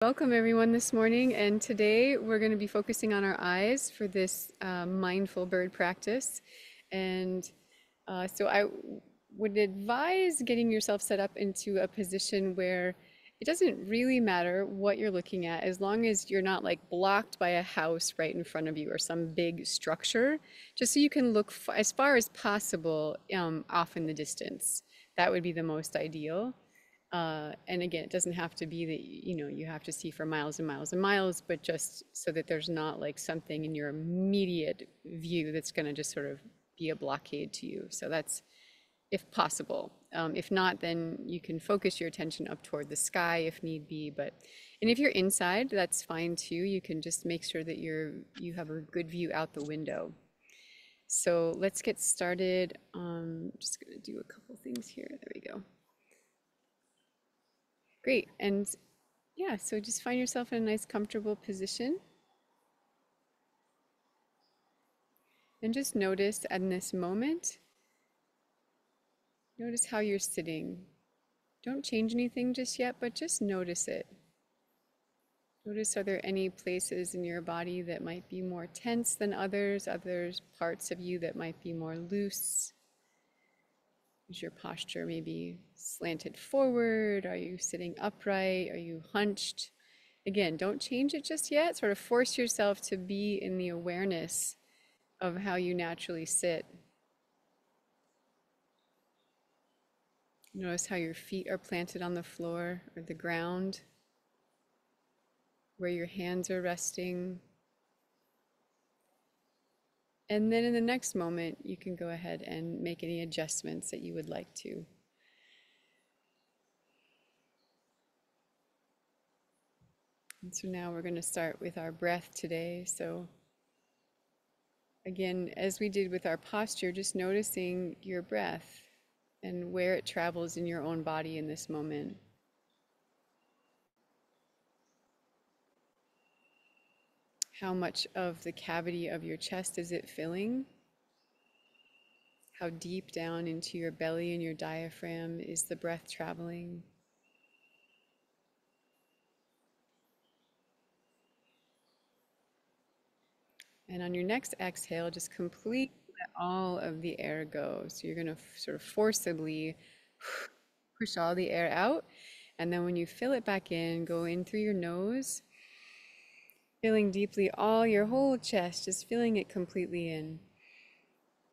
Welcome everyone this morning, and today we're going to be focusing on our eyes for this mindful bird practice. And so I would advise getting yourself set up into a position where it doesn't really matter what you're looking at, as long as you're not like blocked by a house right in front of you or some big structure, just so you can look as far as possible off in the distance. That would be the most ideal. And again, it doesn't have to be that you have to see for miles and miles and miles, but just so that there's not like something in your immediate view that's going to just sort of be a blockade to you. So that's if possible. If not, then you can focus your attention up toward the sky if need be. And if you're inside, that's fine too. You can just make sure that you have a good view out the window. So let's get started. Just going to do a couple things here. There we go. Great. And yeah, so just find yourself in a nice, comfortable position. And just notice in this moment, notice how you're sitting. Don't change anything just yet, but just notice it. Notice, are there any places in your body that might be more tense than others parts of you that might be more loose? Is your posture maybe slanted forward? Are you sitting upright? Are you hunched? Again, don't change it just yet. Sort of force yourself to be in the awareness of how you naturally sit. Notice how your feet are planted on the floor or the ground, where your hands are resting. And then in the next moment, you can go ahead and make any adjustments that you would like to. And so now we're going to start with our breath today. So again, as we did with our posture, just noticing your breath and where it travels in your own body in this moment. How much of the cavity of your chest is it filling? How deep down into your belly and your diaphragm is the breath traveling? And on your next exhale, just completely let all of the air go. So you're going to sort of forcibly push all the air out. And then when you fill it back in, go in through your nose, feeling deeply all your whole chest, just feeling it completely in.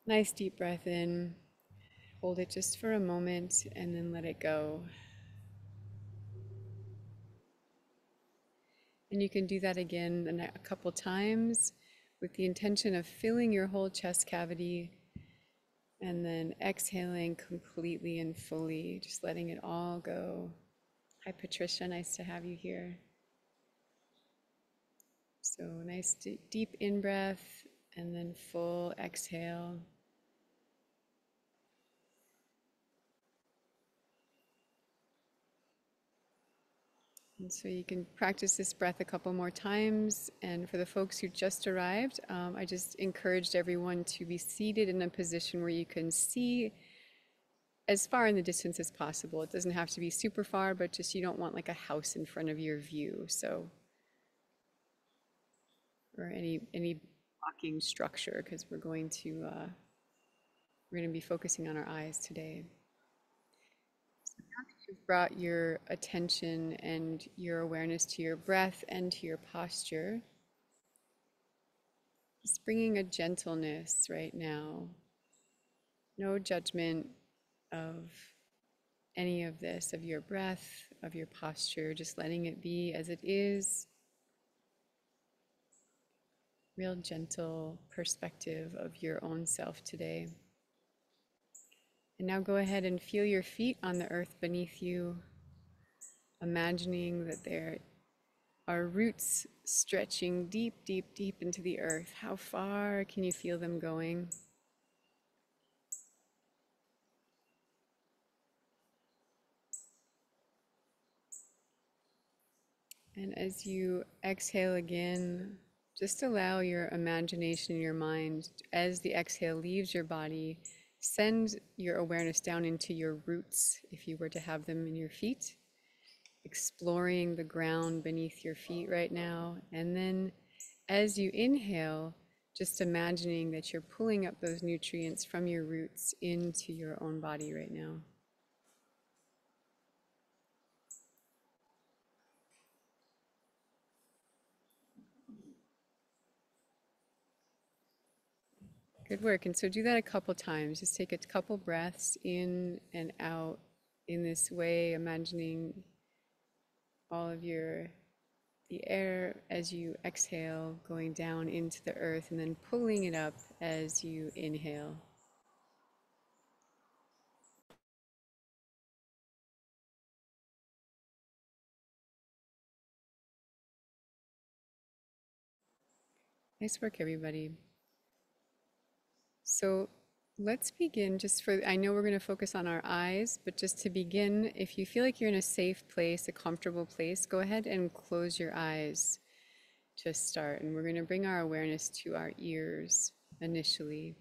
Nice deep breath in. Hold it just for a moment and then let it go. And you can do that again a couple times with the intention of filling your whole chest cavity and then exhaling completely and fully, just letting it all go. Hi, Patricia, nice to have you here. So nice deep in-breath and then full exhale. And so you can practice this breath a couple more times. And for the folks who just arrived, I just encouraged everyone to be seated in a position where you can see as far in the distance as possible. It doesn't have to be super far, but just you don't want like a house in front of your view. So, or any blocking structure, because we're going to be focusing on our eyes today. You've brought your attention and your awareness to your breath and to your posture. Just bringing a gentleness right now. No judgment of any of this, of your breath, of your posture, just letting it be as it is. Real gentle perspective of your own self today. And now go ahead and feel your feet on the earth beneath you, imagining that there are roots stretching deep, deep, deep into the earth. How far can you feel them going? And as you exhale again, just allow your imagination in your mind, as the exhale leaves your body, send your awareness down into your roots, if you were to have them in your feet. exploring the ground beneath your feet right now. And then as you inhale, just imagining that you're pulling up those nutrients from your roots into your own body right now. Good work. And so do that a couple times. Just take a couple breaths in and out in this way, imagining all of the air as you exhale going down into the earth and then pulling it up as you inhale. Nice work, everybody. So let's begin just for, I know we're going to focus on our eyes, but just to begin, if you feel like you're in a safe place, a comfortable place, go ahead and close your eyes to start. And we're going to bring our awareness to our ears initially.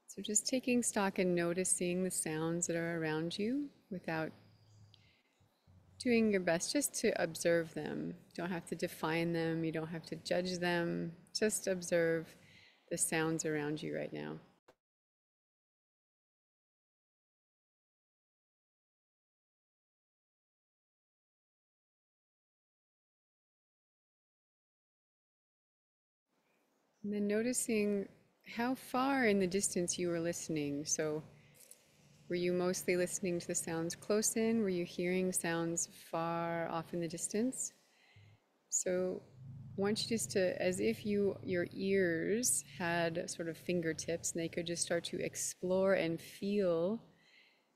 So just taking stock and noticing the sounds that are around you without doing your best just to observe them. You don't have to define them, you don't have to judge them, just observe the sounds around you right now. And then noticing how far in the distance you were listening. So were you mostly listening to the sounds close in? Were you hearing sounds far off in the distance? So I want you just to, as if your ears had sort of fingertips and they could just start to explore and feel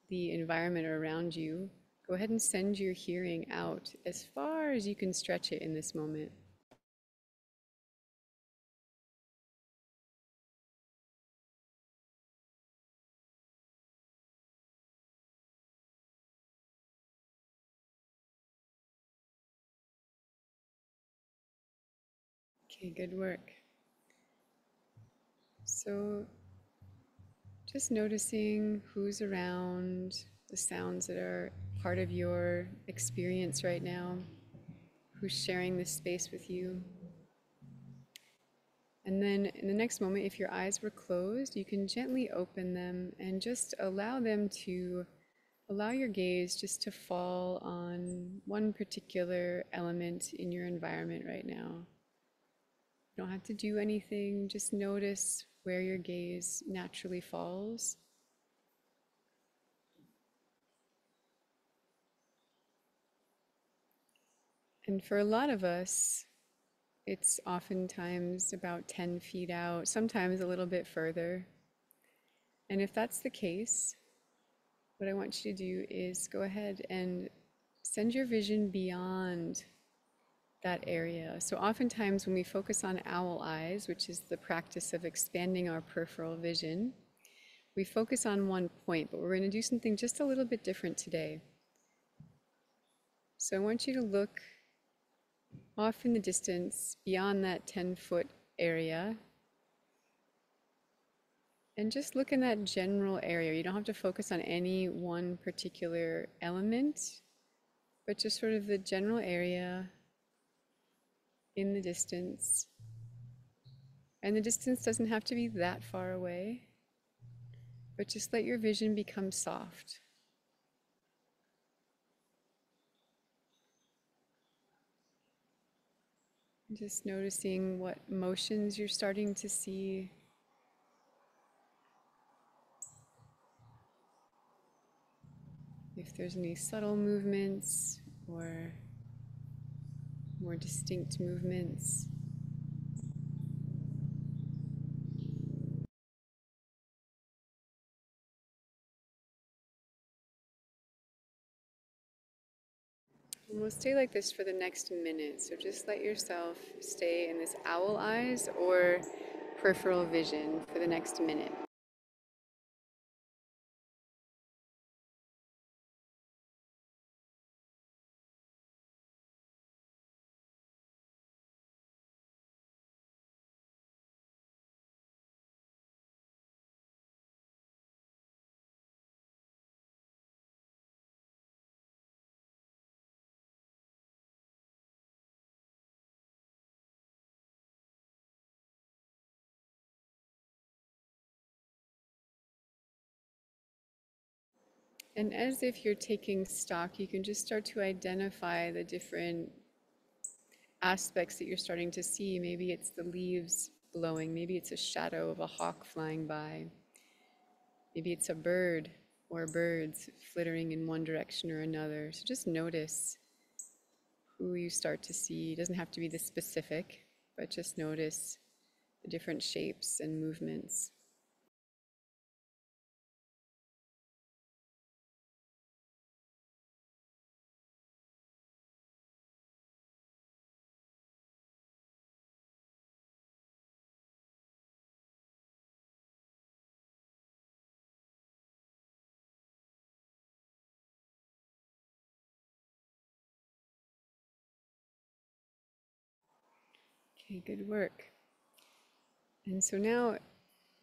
the environment around you, go ahead and send your hearing out as far as you can stretch it in this moment. Okay, good work. So just noticing who's around, the sounds that are part of your experience right now, who's sharing this space with you. And then in the next moment, if your eyes were closed, you can gently open them and just allow your gaze just to fall on one particular element in your environment right now. You don't have to do anything, just notice where your gaze naturally falls. And for a lot of us, it's oftentimes about 10 feet out, sometimes a little bit further. And if that's the case, what I want you to do is go ahead and send your vision beyond that area. So oftentimes when we focus on owl eyes, which is the practice of expanding our peripheral vision, we focus on one point, but we're going to do something just a little bit different today. So I want you to look off in the distance beyond that 10-foot area and just look in that general area. You don't have to focus on any one particular element, but just sort of the general area in the distance. And the distance doesn't have to be that far away, but just let your vision become soft. Just noticing what motions you're starting to see. If there's any subtle movements or more distinct movements. And we'll stay like this for the next minute. So just let yourself stay in this owl eyes or peripheral vision for the next minute. And as if you're taking stock, you can just start to identify the different aspects that you're starting to see. Maybe it's the leaves blowing, maybe it's a shadow of a hawk flying by, maybe it's a bird or birds flittering in one direction or another. So just notice who you start to see. It doesn't have to be this specific, but just notice the different shapes and movements. Okay, good work. And so now,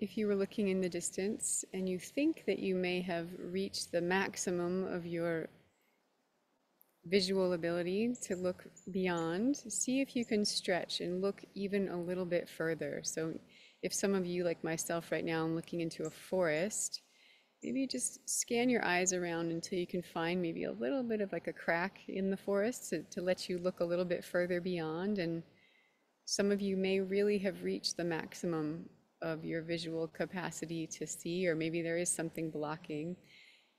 if you were looking in the distance and you think that you may have reached the maximum of your visual ability to look beyond, see if you can stretch and look even a little bit further. So if some of you, like myself right now, I'm looking into a forest, maybe just scan your eyes around until you can find maybe a little bit of like a crack in the forest to let you look a little bit further beyond. And some of you may really have reached the maximum of your visual capacity to see, or maybe there is something blocking.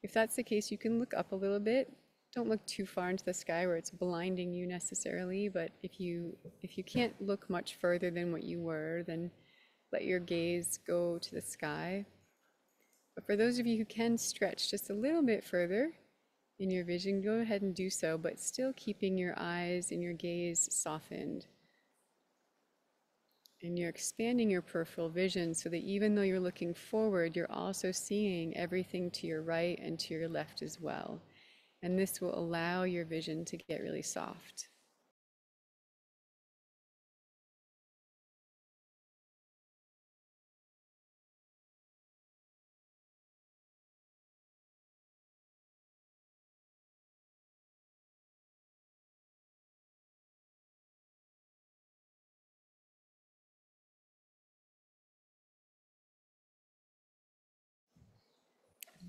If that's the case, you can look up a little bit. Don't look too far into the sky where it's blinding you necessarily, but if you can't look much further than what you were, then let your gaze go to the sky. But for those of you who can stretch just a little bit further in your vision, go ahead and do so, but still keeping your eyes and your gaze softened. And you're expanding your peripheral vision so that even though you're looking forward, you're also seeing everything to your right and to your left as well. And this will allow your vision to get really soft.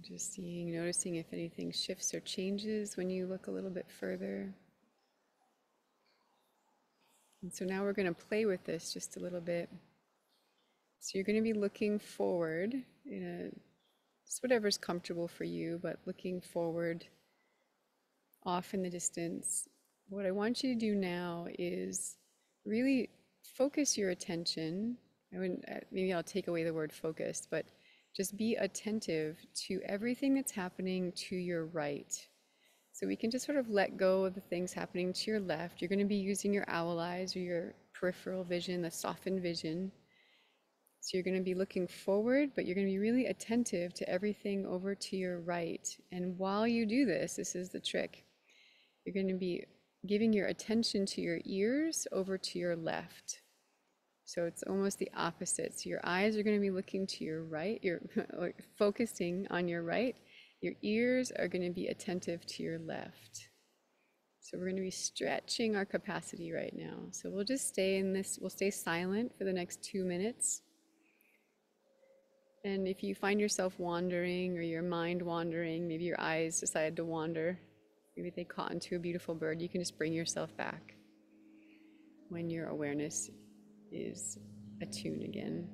Just seeing, noticing if anything shifts or changes when you look a little bit further. And so now we're going to play with this just a little bit. So you're going to be looking forward in just whatever's comfortable for you, but looking forward off in the distance. What I want you to do now is really focus your attention. I wouldn't, maybe I'll take away the word focus, but just be attentive to everything that's happening to your right. So we can just sort of let go of the things happening to your left. You're going to be using your owl eyes or your peripheral vision, the softened vision. So you're going to be looking forward, but you're going to be really attentive to everything over to your right. And while you do this, this is the trick. You're going to be giving your attention to your ears over to your left. So it's almost the opposite. So your eyes are going to be looking to your right, you're focusing on your right. Your ears are going to be attentive to your left. So we're going to be stretching our capacity right now. So we'll just stay in this, we'll stay silent for the next 2 minutes. And if you find yourself wandering or your mind wandering, maybe your eyes decided to wander, maybe they caught into a beautiful bird, you can just bring yourself back when your awareness is attuned again.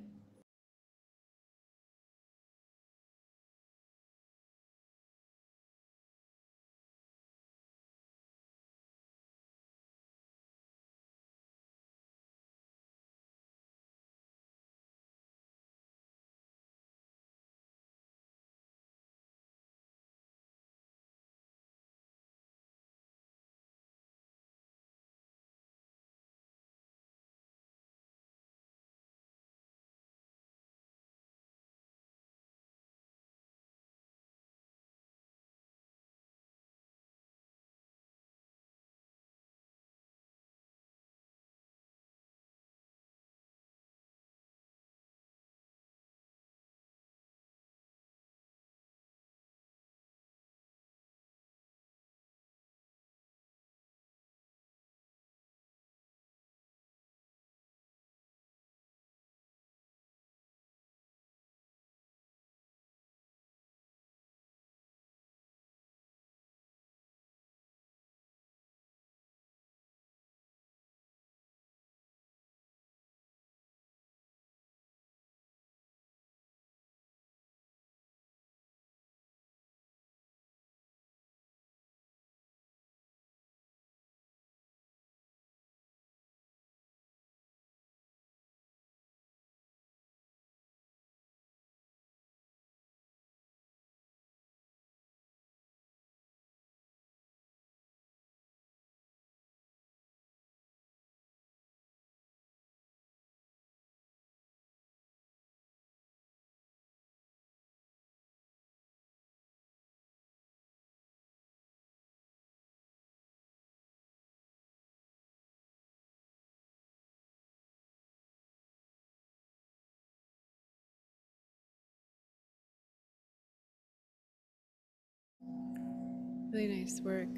Really nice work.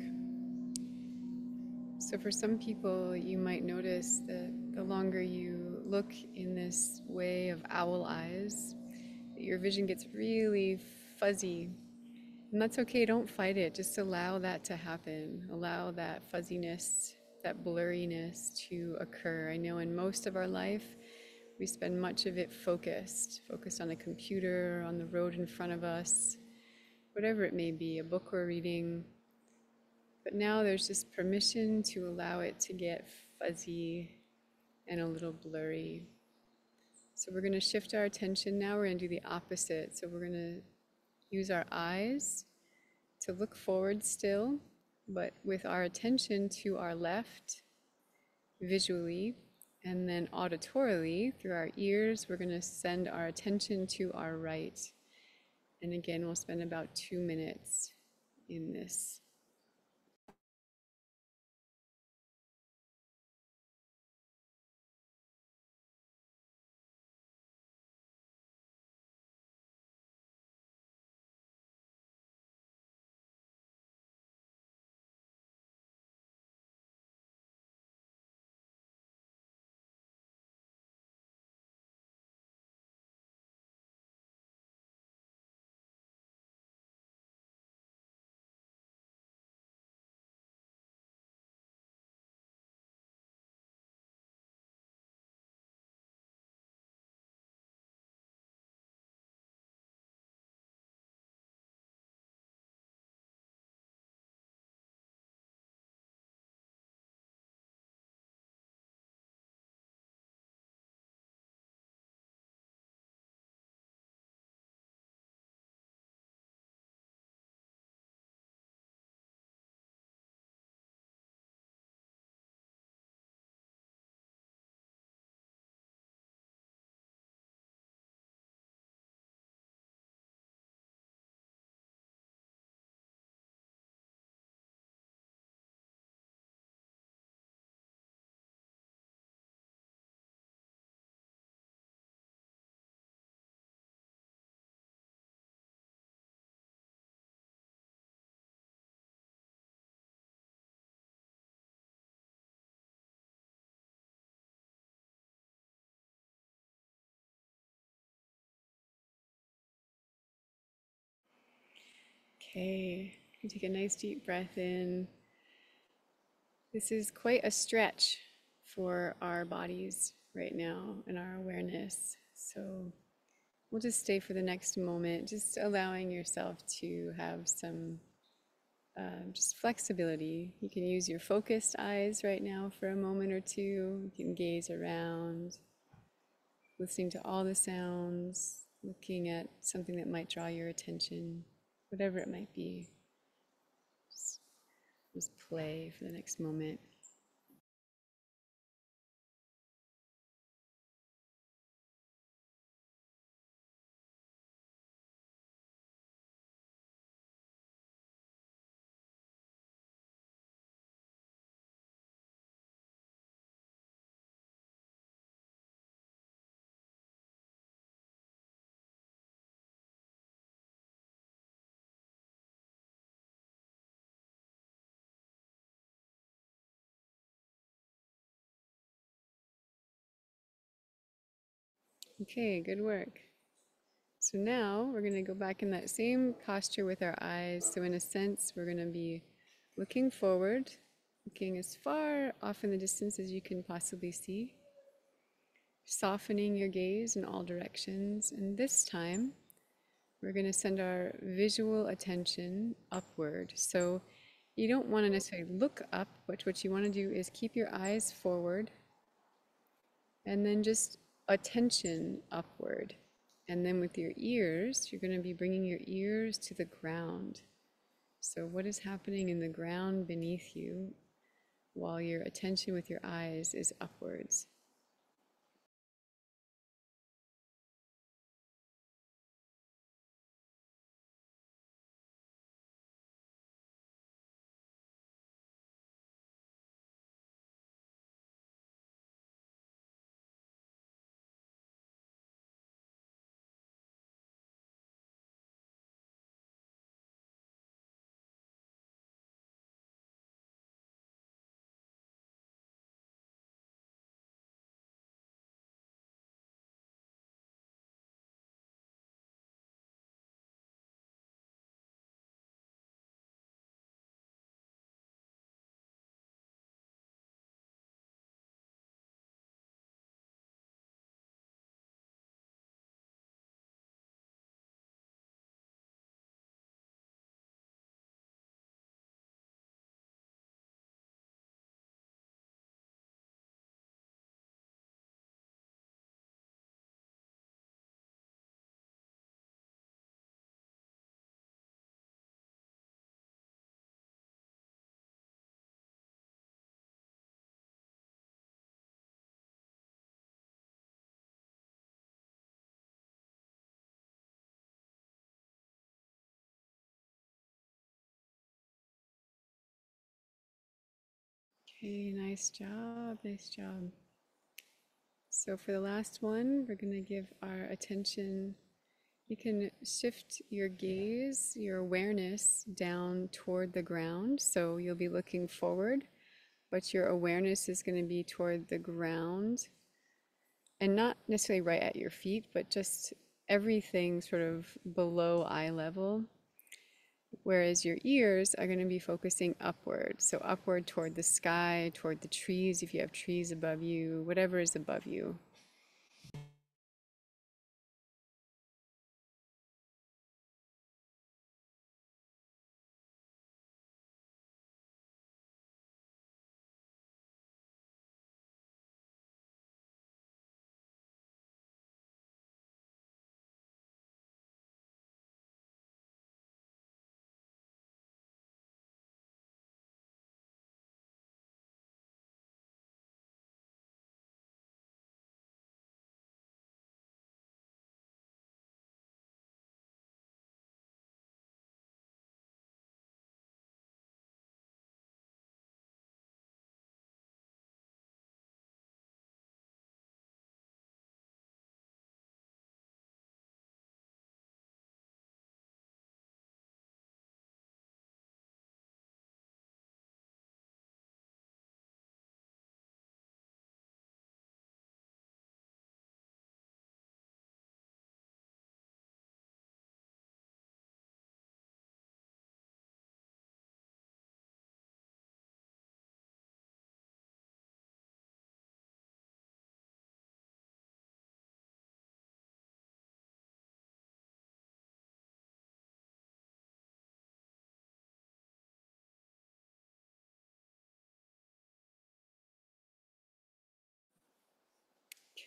So, for some people, you might notice that the longer you look in this way of owl eyes, your vision gets really fuzzy. And that's okay, don't fight it. Just allow that to happen. Allow that fuzziness, that blurriness to occur. I know in most of our life, we spend much of it focused on a computer, on the road in front of us, whatever it may be, a book we're reading. But now there's just permission to allow it to get fuzzy and a little blurry. So we're going to shift our attention now. We're going to do the opposite. So we're going to use our eyes to look forward still, but with our attention to our left visually, and then auditorily through our ears, we're going to send our attention to our right. And again, we'll spend about 2 minutes in this. Okay, you take a nice deep breath in. This is quite a stretch for our bodies right now and our awareness. So we'll just stay for the next moment, just allowing yourself to have some just flexibility. You can use your focused eyes right now for a moment or two. You can gaze around, listening to all the sounds, looking at something that might draw your attention, whatever it might be. Just play for the next moment. Okay, good work. So now we're going to go back in that same posture with our eyes. So in a sense, we're going to be looking forward, looking as far off in the distance as you can possibly see, softening your gaze in all directions. And this time, we're going to send our visual attention upward. So you don't want to necessarily look up, but what you want to do is keep your eyes forward and then just attention upward. And then with your ears, you're going to be bringing your ears to the ground. So, what is happening in the ground beneath you while your attention with your eyes is upwards? Okay, nice job, nice job. So for the last one, we're going to give our attention. You can shift your gaze, your awareness down toward the ground. So you'll be looking forward, but your awareness is going to be toward the ground and not necessarily right at your feet, but just everything sort of below eye level. Whereas your ears are going to be focusing upward. So upward toward the sky, toward the trees, if you have trees above you, whatever is above you.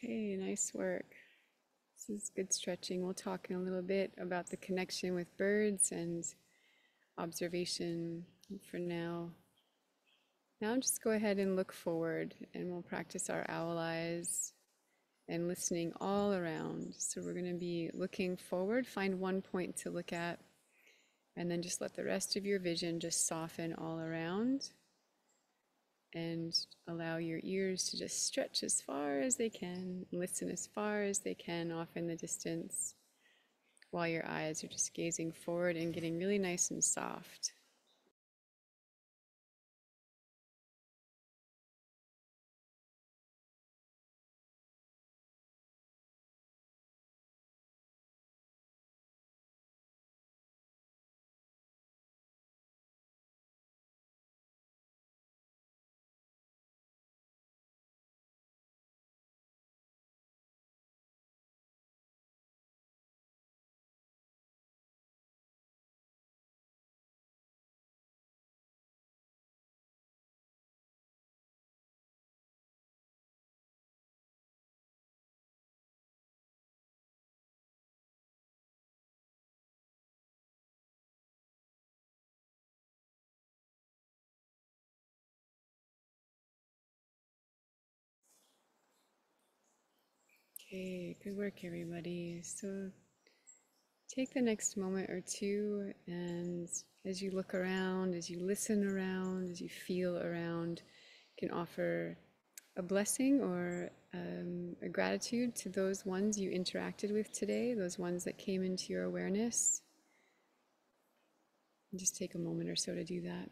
Okay, nice work. This is good stretching. We'll talk in a little bit about the connection with birds and observation for now. Now just go ahead and look forward and we'll practice our owl eyes and listening all around. So we're going to be looking forward, find one point to look at, and then just let the rest of your vision just soften all around and allow your ears to just stretch as far as they can, listen as far as they can off in the distance, while your eyes are just gazing forward and getting really nice and soft. Okay, good work, everybody. So take the next moment or two, and as you look around, as you listen around, as you feel around, you can offer a blessing or a gratitude to those ones you interacted with today, those ones that came into your awareness. And just take a moment or so to do that.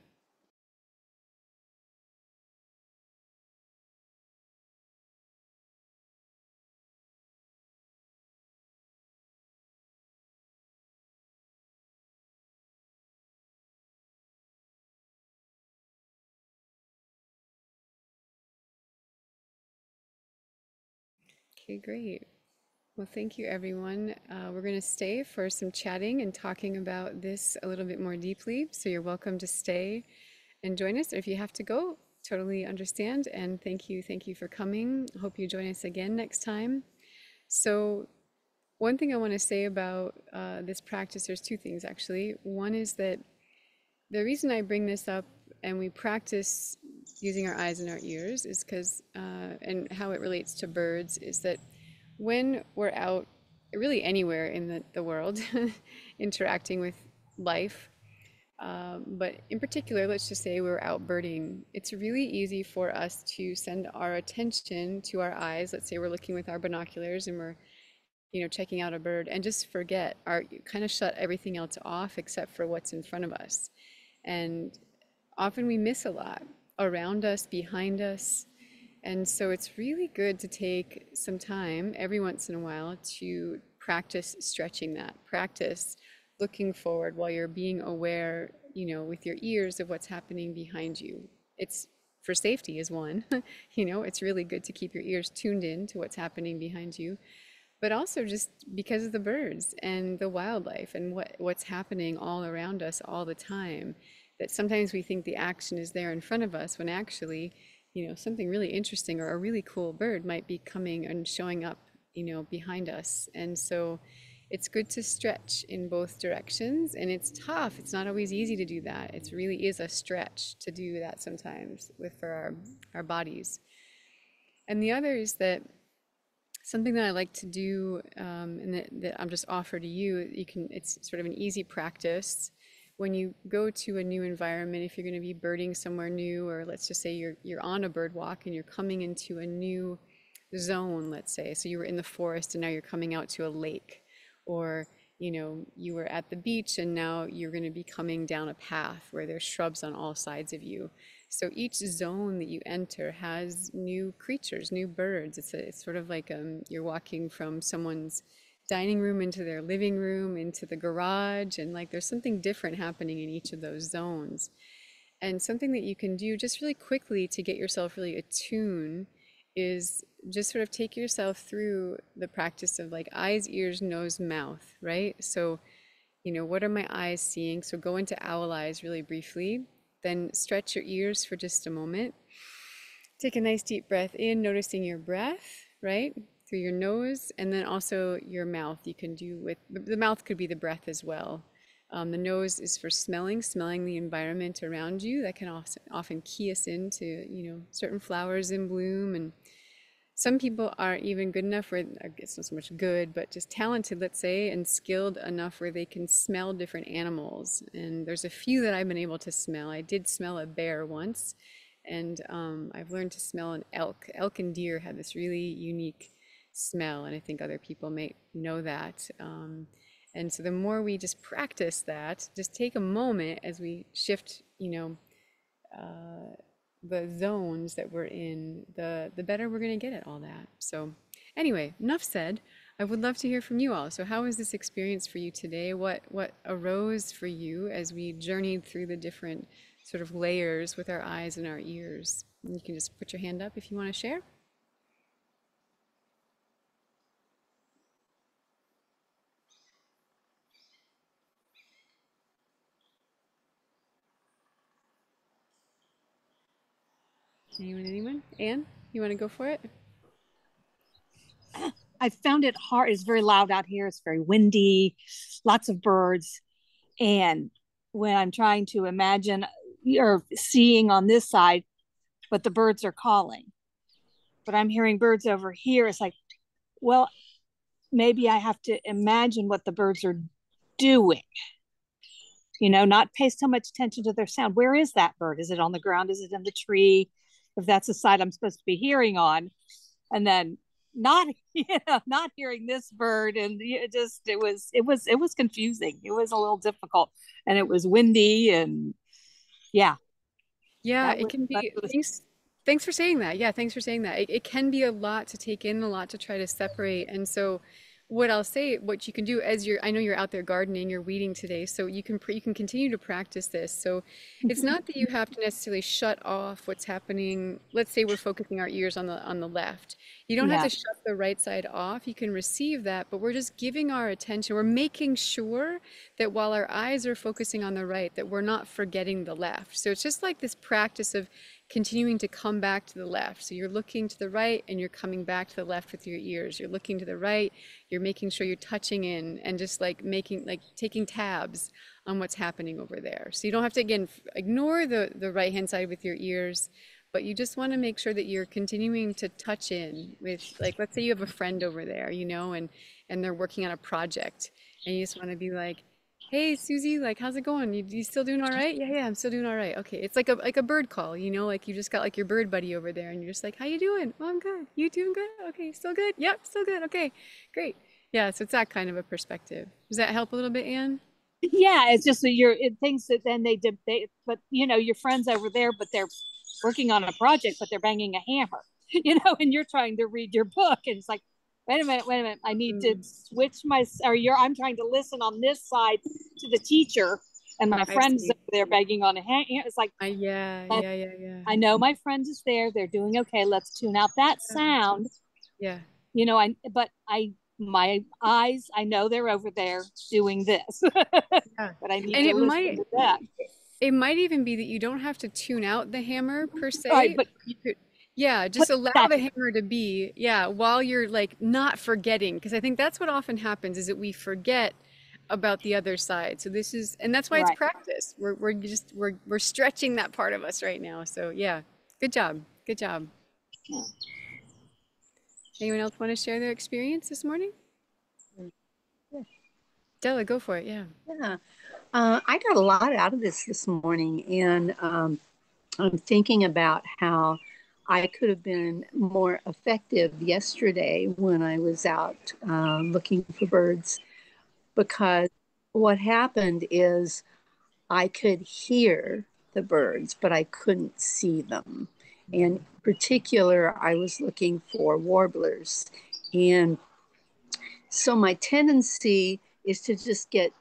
Okay, great. Well, thank you, everyone. We're going to stay for some chatting and talking about this a little bit more deeply. So you're welcome to stay and join us. Or if you have to go, totally understand. And thank you for coming. Hope you join us again next time. So one thing I want to say about this practice, there's two things actually. One is that the reason I bring this up and we practice using our eyes and our ears is because, and how it relates to birds, is that when we're out, really anywhere in the world, interacting with life, But in particular, let's just say we're out birding. It's really easy for us to send our attention to our eyes. Let's say we're looking with our binoculars and we're, checking out a bird and just forget, kind of shut everything else off except for what's in front of us. And often we miss a lot around us, behind us. And so it's really good to take some time every once in a while to practice stretching that, practice looking forward while you're being aware, with your ears of what's happening behind you. It's for safety is one, it's really good to keep your ears tuned in to what's happening behind you, but also just because of the birds and the wildlife and what's happening all around us all the time, that sometimes we think the action is there in front of us when actually, something really interesting or a really cool bird might be coming and showing up, behind us. And so it's good to stretch in both directions, and it's tough. It's not always easy to do that. It really is a stretch to do that sometimes for our bodies. And the other is that something that I like to do, and that I'm just offer to you, it's sort of an easy practice when you go to a new environment. If you're going to be birding somewhere new, or let's just say you're on a bird walk and you're coming into a new zone, let's say. So you were in the forest and now you're coming out to a lake, or you were at the beach and now you're going to be coming down a path where there's shrubs on all sides of you. So each zone that you enter has new creatures, new birds. It's sort of like you're walking from someone's dining room into their living room, into the garage, and like there's something different happening in each of those zones. And something that you can do just really quickly to get yourself really attuned is just sort of take yourself through the practice of like eyes, ears, nose, mouth, right? So, what are my eyes seeing? So go into owl eyes really briefly, then stretch your ears for just a moment. Take a nice deep breath in, noticing your breath, right? Through your nose, and then also your mouth. You can do with the mouth could be the breath as well. The nose is for smelling the environment around you. That can often key us into, certain flowers in bloom. And some people are even good enough where, it's not so much good, but just talented, let's say, and skilled enough where they can smell different animals. And there's a few that I've been able to smell. I did smell a bear once, and I've learned to smell an elk. Elk and deer have this really unique smell, and I think other people may know that. And so the more we just practice that, just take a moment as we shift, the zones that we're in, the better we're going to get at all that. So anyway, enough said. I would love to hear from you all. So how was this experience for you today? What arose for you as we journeyed through the different sort of layers with our eyes and our ears? And you can just put your hand up if you want to share. Anyone? Anne, you want to go for it? I found it hard. It's very loud out here. It's very windy, lots of birds. And when I'm trying to imagine or seeing on this side what the birds are calling, but I'm hearing birds over here, it's like, well, maybe I have to imagine what the birds are doing, not pay so much attention to their sound. Where is that bird? Is it on the ground? Is it in the tree? If that's the side I'm supposed to be hearing on. And then not not hearing this bird, and it was confusing. It was a little difficult, and it was windy, and yeah, Yeah, that it was can that be. was Thanks for saying that. Yeah, thanks for saying that. It can be a lot to take in, a lot to try to separate. And so, what I'll say, what you can do as I know you're out there gardening, you're weeding today, so you can continue to practice this. So, it's not that you have to necessarily shut off what's happening. Let's say we're focusing our ears on the left. You don't have yeah. to shut the right side off. You can receive that, but we're just giving our attention. We're making sure that while our eyes are focusing on the right, that we're not forgetting the left. So it's just like this practice of continuing to come back to the left. So you're looking to the right and you're coming back to the left with your ears. You're looking to the right, you're making sure you're touching in and just like taking tabs on what's happening over there. So you don't have to, again, ignore the right hand side with your ears, but you just want to make sure that you're continuing to touch in with, like, let's say you have a friend over there, and they're working on a project, and you just want to be like, hey Susie, like how's it going? You still doing all right? Yeah, yeah, I'm still doing all right. Okay. It's like a bird call, you know, like you just got like your bird buddy over there and you're just like, how you doing? Oh, I'm good. You doing good? Okay, still good? Yep, still good. Okay, great. Yeah, so it's that kind of a perspective. Does that help a little bit, Anne? Yeah, it's just that you're it thinks that then they but you know your friends over there, but they're working on a project, but they're banging a hammer, and you're trying to read your book, and it's like, wait a minute, I need to Mm, switch my or you're I'm trying to listen on this side to the teacher, and my I friends see. over there banging on a hammer. It's like, Yeah, yeah, yeah, yeah. I know my friend is there, they're doing okay. Let's tune out that sound, Yeah. I but I my eyes, I know they're over there doing this, Yeah. but I need And to listen to that. it might even be that you don't have to tune out the hammer per All right, se. but You could, yeah, put just allow that the hammer to be, yeah, while you're like not forgetting. Because I think that's what often happens is that we forget about the other side. So this is, and that's why it's right. practice. We're stretching that part of us right now. So yeah, good job. Good job. Anyone else want to share their experience this morning? Della, go for it. Yeah. Yeah, I got a lot out of this morning, and I'm thinking about how I could have been more effective yesterday when I was out looking for birds, because what happened is I could hear the birds, but I couldn't see them. And in particular, I was looking for warblers. And so my tendency is to just get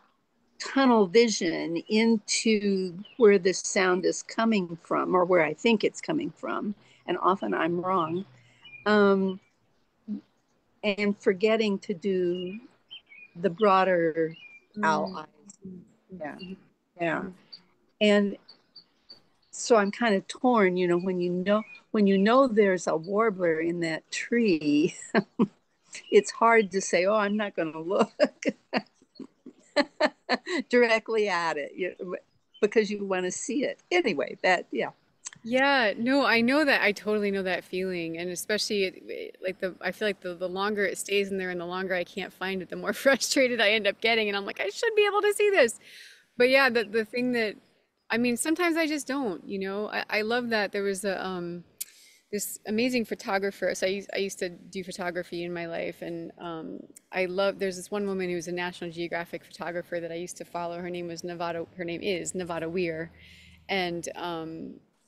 tunnel vision into where this sound is coming from or where I think it's coming from. And often I'm wrong. Um, and forgetting to do the broader owl Mm, eyes. mm, mm, Yeah. mm, Yeah. mm. And so I'm kind of torn, when you know there's a warbler in that tree, it's hard to say, oh, I'm not going to look directly at it, because you want to see it. Anyway, yeah. Yeah, no, I know that. I totally know that feeling. And especially like I feel like the longer it stays in there and the longer I can't find it, the more frustrated I end up getting. And I'm like, I should be able to see this. But yeah, the thing that, I mean, sometimes I just don't, you know. I love that there was this amazing photographer. So I used to do photography in my life. And there's this one woman who was a National Geographic photographer that I used to follow. Her name is Nevada Weir. And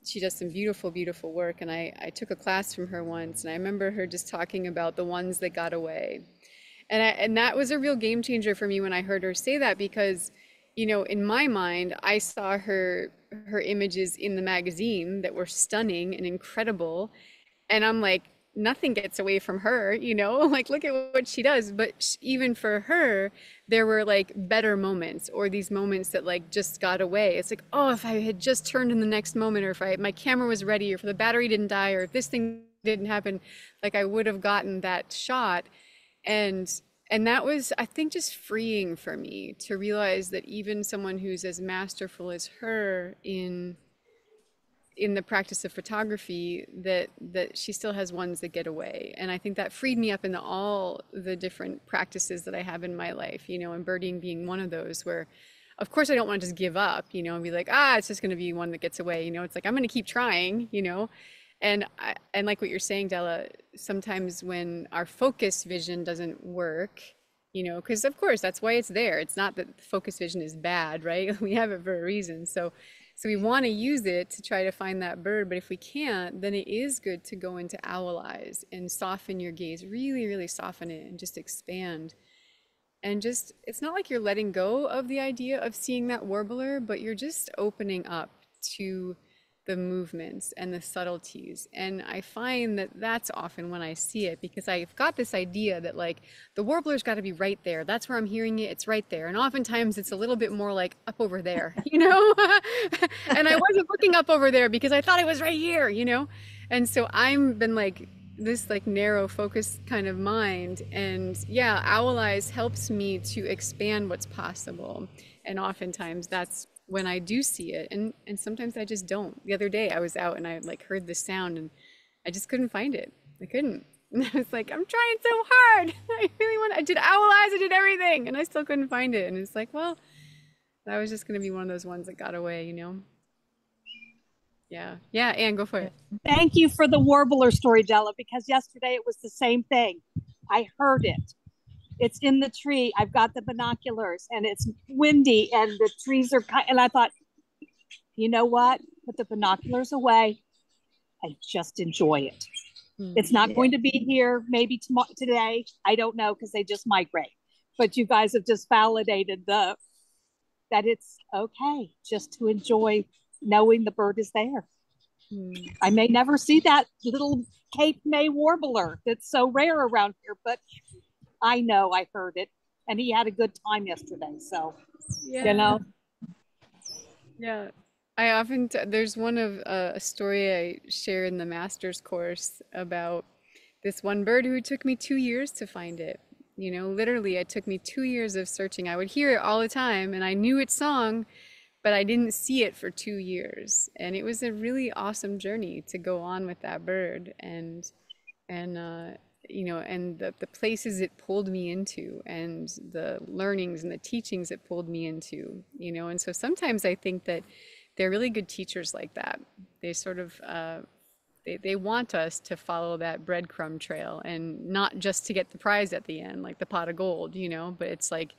she does some beautiful, beautiful work. And I took a class from her once, and I remember her just talking about the ones that got away. And that was a real game changer for me when I heard her say that, because, you know, in my mind, I saw her images in the magazine that were stunning and incredible, and I'm like, nothing gets away from her, you know, like look at what she does. But even for her, there were like better moments, or these moments that like just got away. It's like, oh, if I had just turned in the next moment, or if my camera was ready, or if the battery didn't die, or if this thing didn't happen, like I would have gotten that shot. And that was, I think, just freeing for me to realize that even someone who's as masterful as her in the practice of photography, that she still has ones that get away. And I think that freed me up into all the different practices that I have in my life, you know, and birding being one of those, where of course I don't want to just give up, you know, and be like, it's just going to be one that gets away, you know. It's like I'm going to keep trying, you know. And like what you're saying, Della, sometimes when our focus vision doesn't work, you know, because of course that's why it's there. It's not that focus vision is bad, right? We have it for a reason. So we want to use it to try to find that bird, but if we can't, then it is good to go into owl eyes and soften your gaze, really, really soften it and just expand. And just, it's not like you're letting go of the idea of seeing that warbler, but you're just opening up to the movements and the subtleties. And I find that that's often when I see it, because I've got this idea that like the warbler's got to be right there. That's where I'm hearing it. It's right there. And oftentimes it's a little bit more like up over there, you know? And I wasn't looking up over there because I thought it was right here, you know? And so I'm been like this like narrow focus kind of mind. And yeah, owl eyes helps me to expand what's possible. And oftentimes that's when I do see it, and sometimes I just don't. The other day I was out and I like heard the sound and I just couldn't find it. I couldn't. And I was like, I'm trying so hard. I really want, I did owl eyes, I did everything, and I still couldn't find it. And it's like, well, That was just going to be one of those ones that got away, you know? Yeah. Yeah, Anne, go for it. Thank you for the warbler story, Della, because yesterday it was the same thing. I heard it. It's in the tree. I've got the binoculars and it's windy and the trees are, and I thought, you know what? Put the binoculars away and just enjoy it. It's not going to be here maybe tomorrow, today. I don't know because they just migrate. But you guys have just validated that it's okay just to enjoy knowing the bird is there. I may never see that little Cape May warbler that's so rare around here, but I know I heard it and he had a good time yesterday. So, you know. Yeah. I often, there's one of a story I share in the master's course about this one bird who took me 2 years to find it. You know, literally, it took me 2 years of searching. I would hear it all the time and I knew its song, but I didn't see it for 2 years. And it was a really awesome journey to go on with that bird and you know, and the places it pulled me into and the learnings and the teachings it pulled me into, you know. And so sometimes I think that they're really good teachers like that. They sort of they want us to follow that breadcrumb trail and not just to get the prize at the end, like the pot of gold, you know, but it's like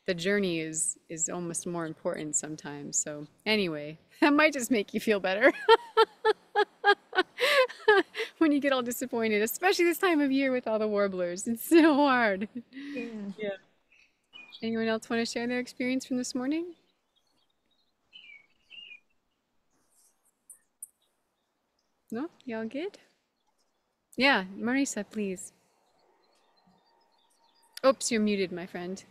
the journey is almost more important sometimes. So anyway, that might just make you feel better when you get all disappointed, especially this time of year with all the warblers. It's so hard. Yeah. Anyone else want to share their experience from this morning? No? Y'all good? Yeah, Marisa, please. Oops, you're muted, my friend.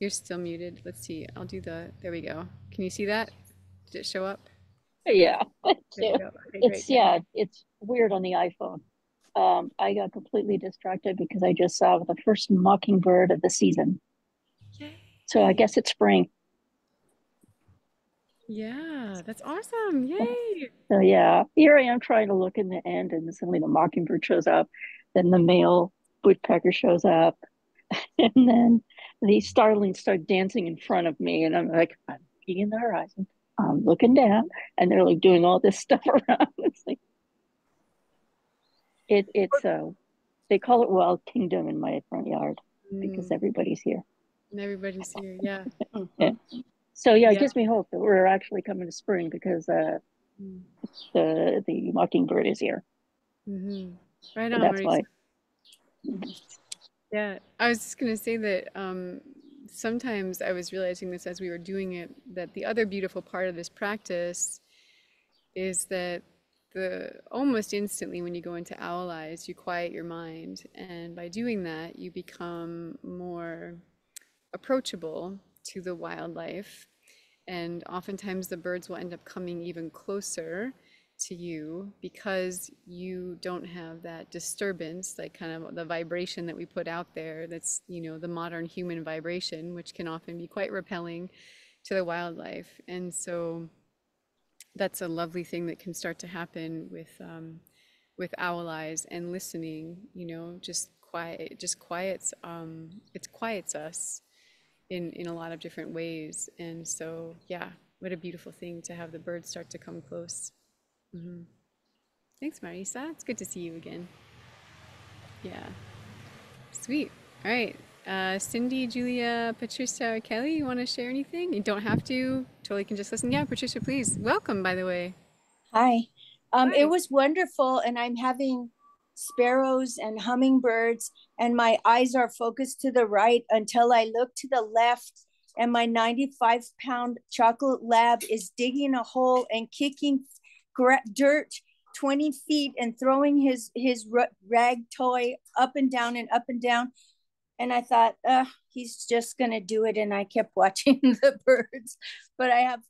You're still muted. Let's see. I'll do there we go. Can you see that? Did it show up? Yeah. There you go. Okay, great. Yeah, it's weird on the iPhone. I got completely distracted because I just saw the first mockingbird of the season. Yay. So I guess it's spring. Yeah, that's awesome. Yay. So yeah, here I am trying to look in the end and suddenly the mockingbird shows up. Then the male woodpecker shows up. And then the starlings start dancing in front of me. And I'm like, I'm looking in the horizon. I'm looking down. And they're like doing all this stuff around. It's like, it's they call it Wild Kingdom in my front yard because everybody's here. And everybody's here. Yeah. Yeah. So yeah, it gives me hope that we're actually coming to spring because the mockingbird is here. Right on. So that's why. Yeah, I was just gonna say that sometimes I was realizing this as we were doing it, that the other beautiful part of this practice is that almost instantly when you go into owl eyes, you quiet your mind, and by doing that, you become more approachable to the wildlife, and oftentimes the birds will end up coming even closer to you because you don't have that disturbance, like kind of the vibration that we put out there, that's, you know, the modern human vibration, which can often be quite repelling to the wildlife. And so that's a lovely thing that can start to happen with owl eyes and listening, you know, just quiets it quiets us in a lot of different ways. And so yeah, what a beautiful thing to have the birds start to come close. Thanks, Marisa. It's good to see you again. Yeah. Sweet. All right. Cindy, Julia, Patricia, or Kelly, you want to share anything? You don't have to. Totally can just listen. Yeah, Patricia, please. Welcome, by the way. Hi. Hi. It was wonderful, and I'm having sparrows and hummingbirds, and my eyes are focused to the right until I look to the left, and my 95-pound chocolate lab is digging a hole and kicking dirt 20 feet and throwing his rag toy up and down and up and down. And I thought, he's just going to do it. And I kept watching the birds. But I have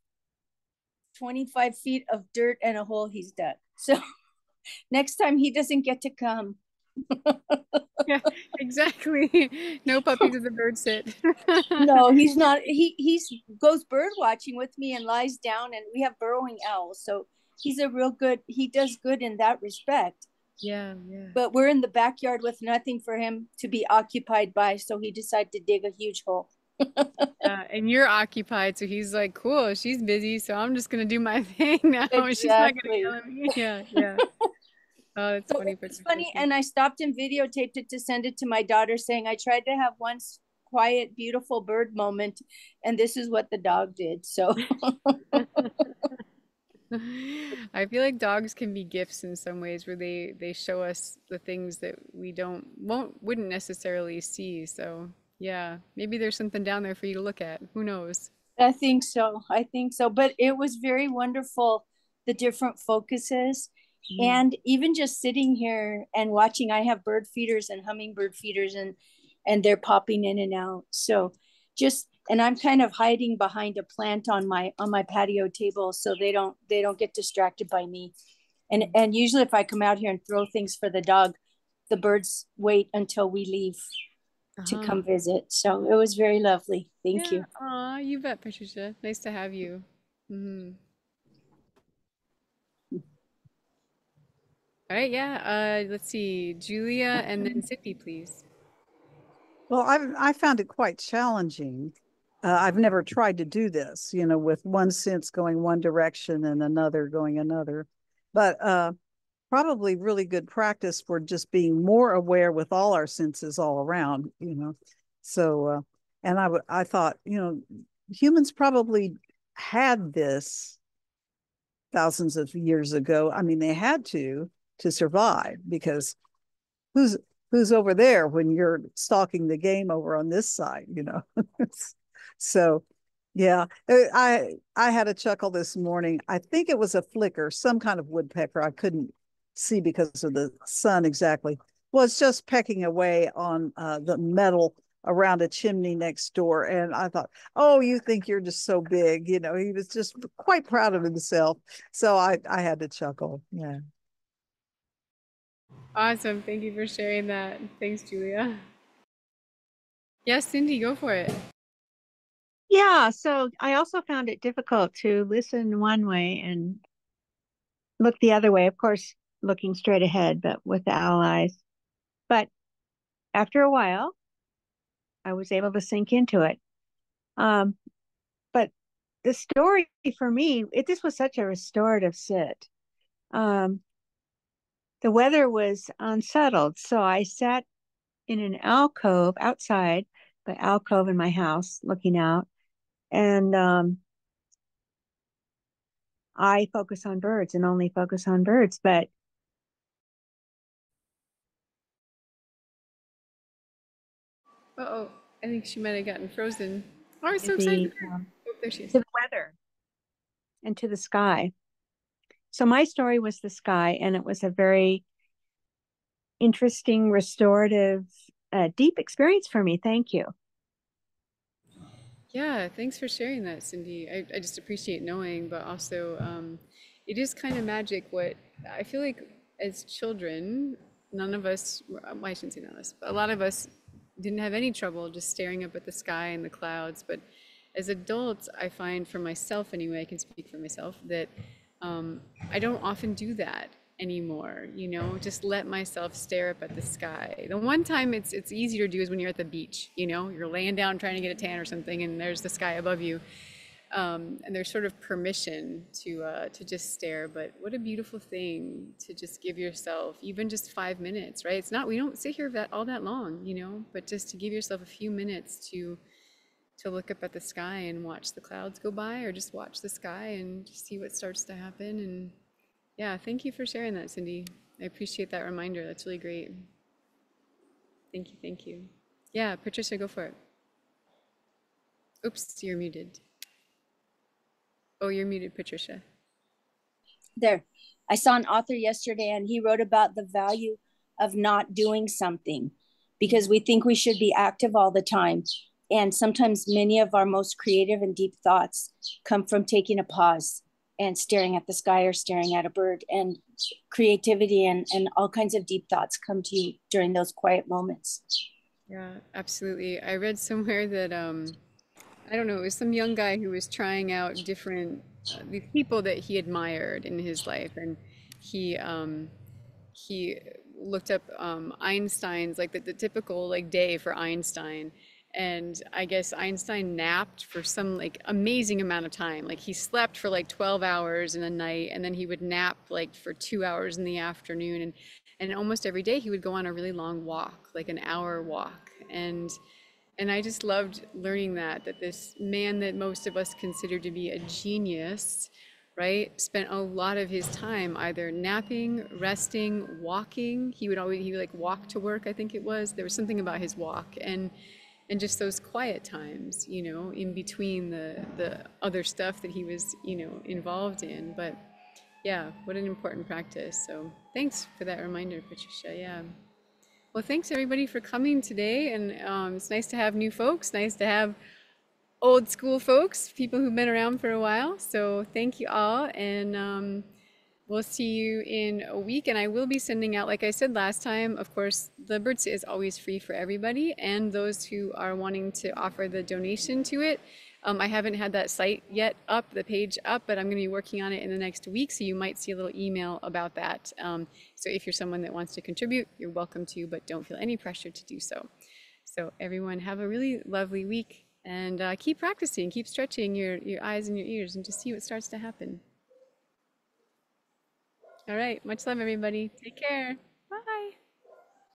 25 feet of dirt and a hole he's dug. So next time he doesn't get to come. Yeah, exactly. No puppy to the bird sit. No, he's not. He's goes bird watching with me and lies down, and we have burrowing owls. So he's a real good, he does good in that respect. Yeah, yeah. But we're in the backyard with nothing for him to be occupied by, so he decided to dig a huge hole. And you're occupied, so he's like, cool, she's busy, so I'm just gonna do my thing now. She's not gonna Exactly. yell at me. Yeah, yeah. Oh, that's So funny, it was Patricia. funny, and I stopped and videotaped it to send it to my daughter, saying I tried to have one quiet, beautiful bird moment, and this is what the dog did. So I feel like dogs can be gifts in some ways where they show us the things that we wouldn't necessarily see. So yeah, maybe there's something down there for you to look at. Who knows? I think so. I think so. But it was very wonderful, the different focuses. Mm. And even just sitting here and watching, I have bird feeders and hummingbird feeders, and they're popping in and out. So just, and I'm kind of hiding behind a plant on my patio table so they don't get distracted by me. And usually if I come out here and throw things for the dog, the birds wait until we leave to Uh-huh. come visit. So it was very lovely. Thank Yeah. you. Aw, you bet, Patricia. Nice to have you. Hmm. All right, yeah. Let's see, Julia and then Cindy, please. Well, I found it quite challenging. I've never tried to do this, with one sense going one direction and another going another. But probably really good practice for just being more aware with all our senses all around. So, and I thought, humans probably had this thousands of years ago. I mean, they had to survive because who's who's over there when you're stalking the game over on this side. So yeah, I had a chuckle this morning. I think it was a flicker, some kind of woodpecker. I couldn't see because of the sun exactly. Was just pecking away on the metal around a chimney next door, and I thought, oh, you think you're just so big. He was just quite proud of himself, so I had to chuckle. Yeah. Awesome. Thank you for sharing that. Thanks, Julia. Yes, Cindy, go for it. Yeah, so I also found it difficult to listen one way and look the other way, of course, looking straight ahead, but with the owl eyes. But after a while, I was able to sink into it. Um, but the story for me, this was such a restorative sit. Um, the weather was unsettled, so I sat in an alcove outside, the alcove in my house, looking out, and I focus on birds and only focus on birds. But Uh-oh, I think she might have gotten frozen. Oh, I'm so excited. the Oh, there she is. to the weather and to the sky. So my story was the sky, and it was a very interesting, restorative, deep experience for me. Thank you. Yeah, thanks for sharing that, Cindy. I just appreciate knowing, but also it is kind of magic what I feel like as children, none of us, well, I shouldn't say none of us, but a lot of us didn't have any trouble just staring up at the sky and the clouds. But as adults, I find for myself anyway, I can speak for myself, that I don't often do that anymore, just let myself stare up at the sky. The one time it's easier to do is when you're at the beach, you're laying down trying to get a tan or something and there's the sky above you. And there's sort of permission to just stare, but what a beautiful thing to just give yourself even just 5 minutes, right? It's not, we don't sit here all that long, but just to give yourself a few minutes to look up at the sky and watch the clouds go by, or just watch the sky and just see what starts to happen. And yeah, thank you for sharing that, Cindy. I appreciate that reminder. That's really great. Thank you, thank you. Yeah, Patricia, go for it. Oops, you're muted. Oh, you're muted, Patricia. There. I saw an author yesterday and he wrote about the value of not doing something because we think we should be active all the time. And sometimes many of our most creative and deep thoughts come from taking a pause and staring at the sky or staring at a bird. And creativity and all kinds of deep thoughts come to you during those quiet moments. Yeah, absolutely. I read somewhere that I don't know, it was some young guy who was trying out different the people that he admired in his life, and he he looked up Einstein's, like the typical like day for Einstein. And I guess Einstein napped for some like amazing amount of time. Like he slept for like 12 hours in the night, and then he would nap like for 2 hours in the afternoon. And almost every day he would go on a really long walk, like an hour walk. And I just loved learning that this man that most of us consider to be a genius, right, spent a lot of his time either napping, resting, walking. He would like walk to work, I think it was. There was something about his walk and just those quiet times, you know, in between the other stuff that he was, you know, involved in. But yeah, what an important practice. So thanks for that reminder, Patricia. Yeah. Well, thanks everybody for coming today. And it's nice to have new folks, nice to have old school folks, people who've been around for a while. So thank you all. And we'll see you in a week. And I will be sending out, like I said last time, of course, the Bird's is always free for everybody. And those who are wanting to offer the donation to it, I haven't had that site yet up, the page up, but I'm going to be working on it in the next week. So you might see a little email about that. So if you're someone that wants to contribute, you're welcome to, but don't feel any pressure to do so. So everyone have a really lovely week, and keep practicing, keep stretching your eyes and your ears, and just see what starts to happen. All right, much love, everybody. Take care. Bye.